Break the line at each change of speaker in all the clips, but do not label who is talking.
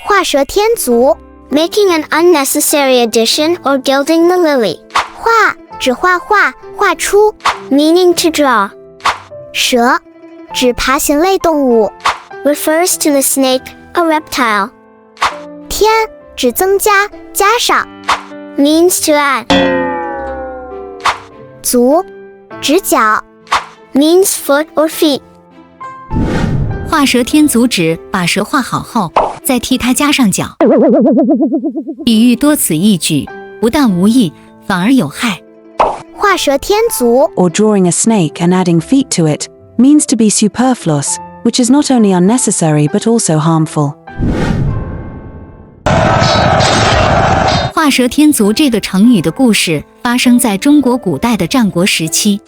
画蛇添足
Making an unnecessary addition or gilding the lily.
画指画画，画出
Meaning to draw.
蛇指爬行类动物
Refers to the snake, a reptile.
添指增加，加上
Means to add.
足指脚
Means foot or feet.
画蛇添足指把蛇画好后，再替它加上脚。比喻多此一举，不但无益，反而有害。
画蛇添足
or drawing a snake and adding feet to it means to be superfluous, which is not only unnecessary but also harmful.
画蛇添足这个成语的故事发生在中国古代的战国时期。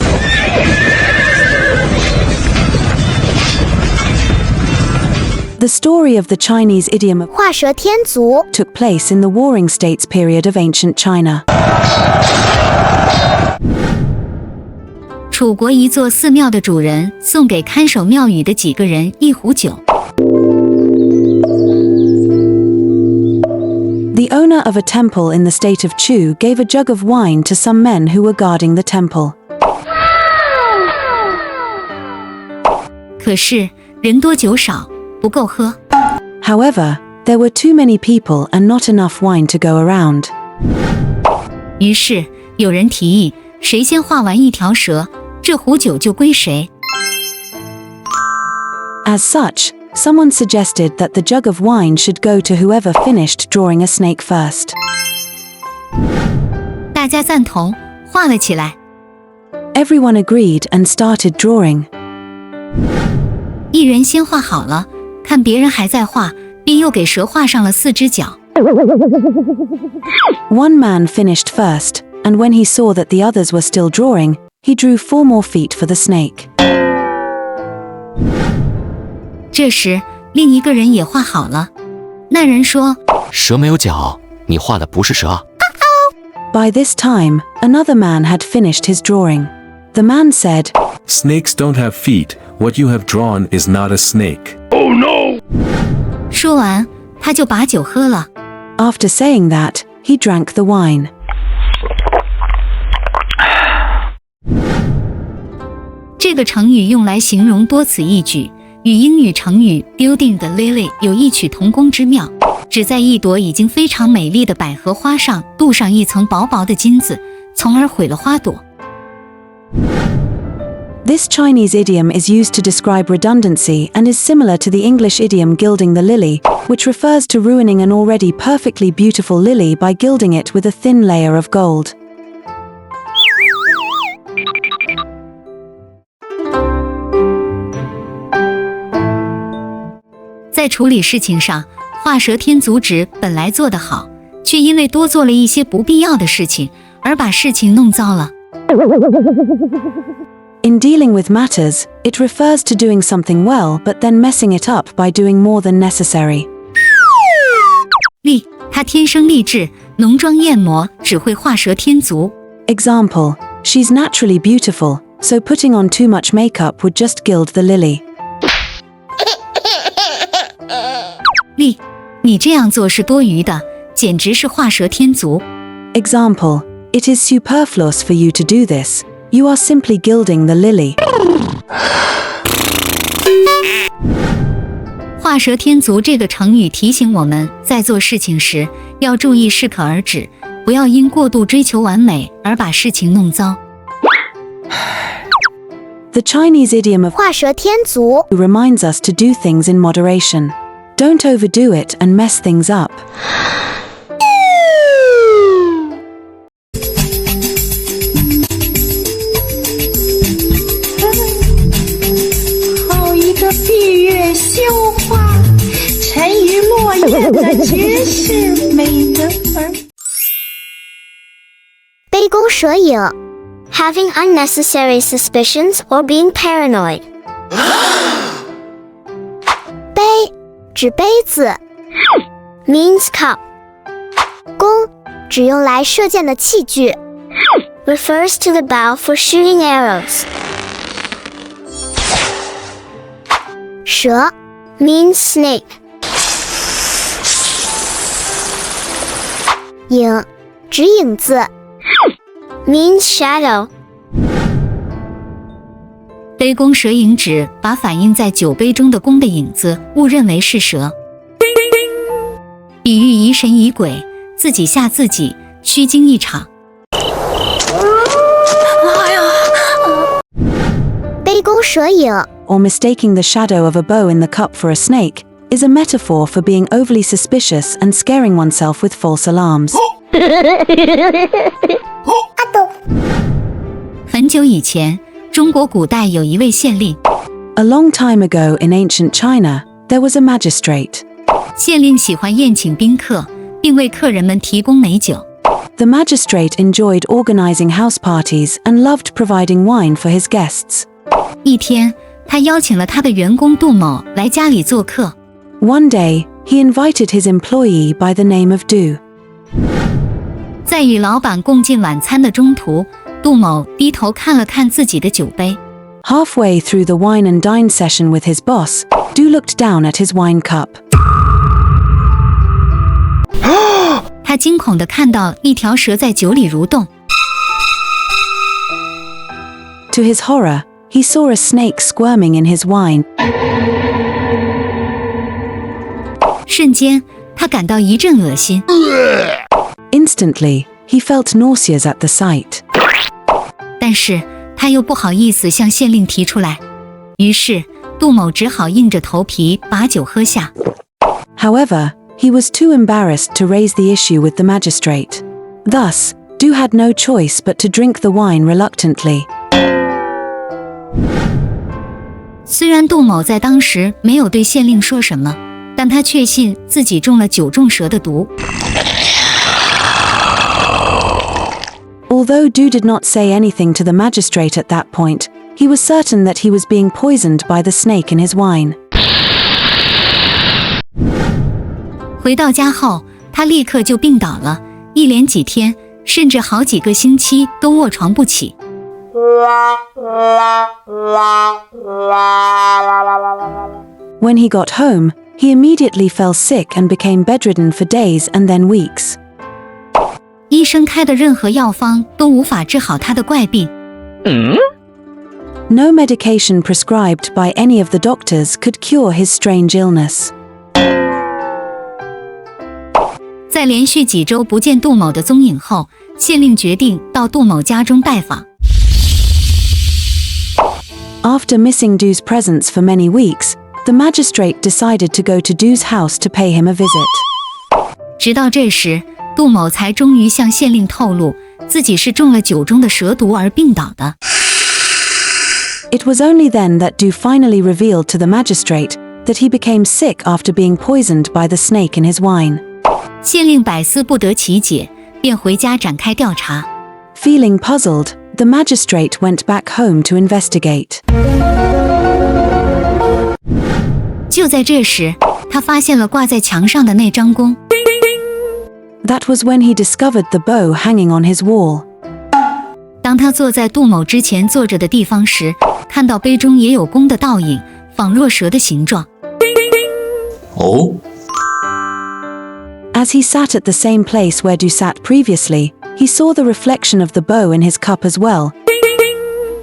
The story of the Chinese idiom
画蛇添足
took place in the Warring States period of ancient China.
楚国一座寺庙的主人送给看守庙宇的几个人一壶酒。
The owner of a temple in the state of Chu gave a jug of wine to some men who were guarding the temple.
可是人多酒少，不够喝。
However, there were too many people and not enough wine to go around.
于是有人提议，谁先画完一条蛇，这壶酒就归谁。
As such, someone suggested that the jug of wine should go to whoever finished drawing a snake first.
大家赞同，画了起来。
Everyone agreed and started drawing.
一人先画好了，看别人还在画，便又给蛇画上了4只脚。
One man finished first, and when he saw that the others were still drawing, he drew 4 more feet for the snake.
这时另一个人也画好了。那人说，
蛇没有脚，你画的不是蛇。
By this time, another man had finished his drawing. The man said,
Snakes don't have feet. What you have drawn is not a snake.
说完他就把酒喝了。
After saying that, he drank the wine.
这个成语用来形容多此一举，与英语成语 gilding the lily 有异曲同工之妙，只在一朵已经非常美丽的百合花上镀上一层薄薄的金子，从而毁了花朵。
This Chinese idiom is used to describe redundancy and is similar to the English idiom gilding the lily, which refers to ruining an already perfectly beautiful lily by gilding it with a thin layer of gold. 在处理事情上，画蛇添足指本来做得好，却因为多做了一些不必要的事情，而把事情弄糟了。In dealing with matters, it refers to doing something well but then messing it up by doing more than necessary. 例，她天生丽质，浓妆艳抹，只会画蛇添足。Example, she's naturally beautiful, so putting on too much makeup would just gild the lily. 例，你这样做是多余的，简直是画蛇添足。Example, it is superfluous for you to do this. You are simply gilding the lily. 画蛇添足这个成语提醒我们在做事情时要注意适可而止，不要因过度追求完美而把事情弄糟。The Chinese idiom of
画蛇添足
reminds us to do things in moderation. Don't overdo it and mess things up.
好一个闭月羞花，沉鱼落雁的绝世美人儿。
杯弓蛇影
Having unnecessary suspicions or being paranoid.
杯指杯子
Means cup.
弓指用来射箭的器具
Refers to the bow for shooting arrows.
蛇
Means snake.
影，指影子。
means shadow.
杯弓蛇影指把反映在酒杯中的弓的影子误认为是蛇，比喻疑神疑鬼，自己吓自己，虚惊一场。
杯弓蛇影
or mistaking the shadow of a bow in the cup for a snake, is a metaphor for being overly suspicious and scaring oneself with false alarms.
很久以前，中国古代有一位县令。
A long time ago in ancient China, there was a magistrate.
县令喜欢宴请宾客，并为客人们提供美酒。
The magistrate enjoyed organizing house parties and loved providing wine for his guests.
一天，他邀请了他的员工杜某来家里做客。
One day, he invited his employee by the name of Du.
在与老板共进晚餐的中途，杜某低头看了看自己的酒杯。
Halfway through the wine and dine session with his boss, Du looked down at his wine cup.
他惊恐地看到一条蛇在酒里蠕动。
To his horror, he saw a snake squirming in his wine.
瞬间，他感到一阵恶心。
Instantly, he felt nauseous at the sight.
但是他又不好意思向县令提出来，于是杜某只好硬着头皮把酒喝下。
However, he was too embarrassed to raise the issue with the magistrate. Thus, Du had no choice but to drink the wine reluctantly.
虽然杜某在当时没有对县令说什么，但他确信自己中了酒中蛇的毒。
Although Du did not say anything to the magistrate at that point, he was certain that he was being poisoned by the snake in his wine.
回到家后，他立刻就病倒了，一连几天，甚至好几个星期都卧床不起。
When he got home, he immediately fell sick and became bedridden for days and then weeks.
医生开的任何药方都无法治好他的怪病。
No medication prescribed by any of the doctors could cure his strange illness.
在连续几周不见杜某的踪影后，县令决定到杜某家中拜访。
After missing Du's presence for many weeks, the magistrate decided to go to Du's house to pay him a visit.
直到这时，杜某才终于向县令透露，自己是中了酒中的蛇毒而病倒的。
It was only then that Du finally revealed to the magistrate that he became sick after being poisoned by the snake in his wine.
县令百思不得其解，便回家展开调查。
Feeling puzzled, the magistrate went back home to investigate.
就在这时，他发现了挂在墙上的那张弓。
That was when he discovered the bow hanging on his wall.
当他坐在杜某之前坐着的地方时，看到杯中也有弓的倒影，仿若蛇的形状。
哦，
As he sat at the same place where Du sat previously, he saw the reflection of the bow in his cup as well,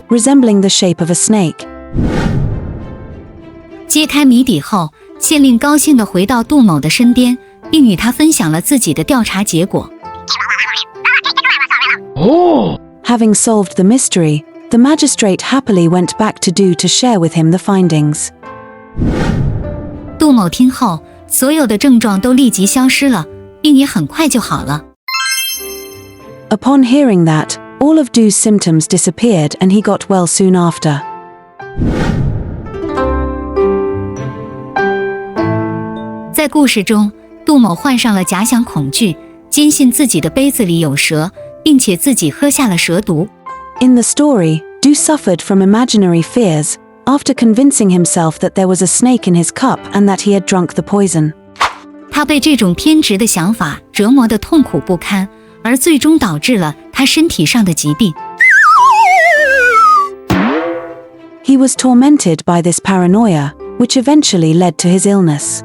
resembling the shape of a snake.
揭开谜底后，县令高兴地回到杜某的身边，并与他分享了自己的调查结果。
Having solved the mystery, the magistrate happily went back to Du to share with him the findings.
杜某听后，所有的症状都立即消失了，并也很快就好了。
Upon hearing that, all of Du's symptoms disappeared and he got well soon after.
在故事中，杜某患上了假想恐惧，坚信自己的杯子里有蛇，并且自己喝下了蛇毒。
In the story, Du suffered from imaginary fears, after convincing himself that there was a snake in his cup and that he had drunk the poison.
他被这种偏执的想法折磨得痛苦不堪，而最终导致了他身体上的疾病。
He was tormented by this paranoia, which eventually led to his illness.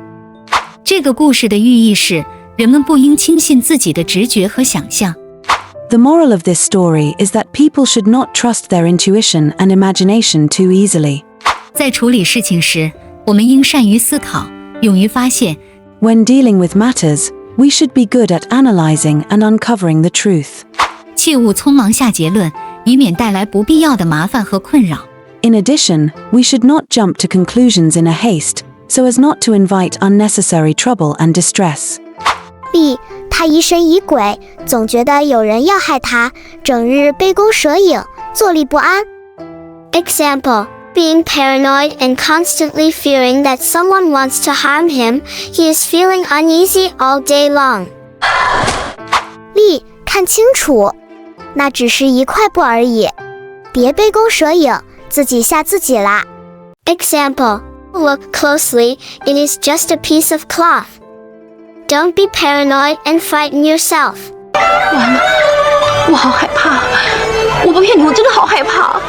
这个故事的寓意是，人们不应轻信自己的直觉和想象。
The moral of this story is that people should not trust their intuition and imagination too easily.
在处理事情时，我们应善于思考，勇于发现。
When dealing with matters, we should be good at analyzing and uncovering the truth.
切勿匆忙下结论，以免带来不必要的麻烦和困扰。
In addition, we should not jump to conclusions in a haste, so as not to invite unnecessary trouble and distress.
B. 他疑神疑鬼，总觉得有人要害他，整日杯弓蛇影，坐立不安。
Example, being paranoid and constantly fearing that someone wants to harm him, he is feeling uneasy all day long.
B. 看清楚，那只是一块布而已，别杯弓蛇影，自己吓自己啦。
Example, look closely, it is just a piece of cloth. Don't be paranoid and frighten yourself.
完了，我好害怕，我不骗你，我真的好害怕。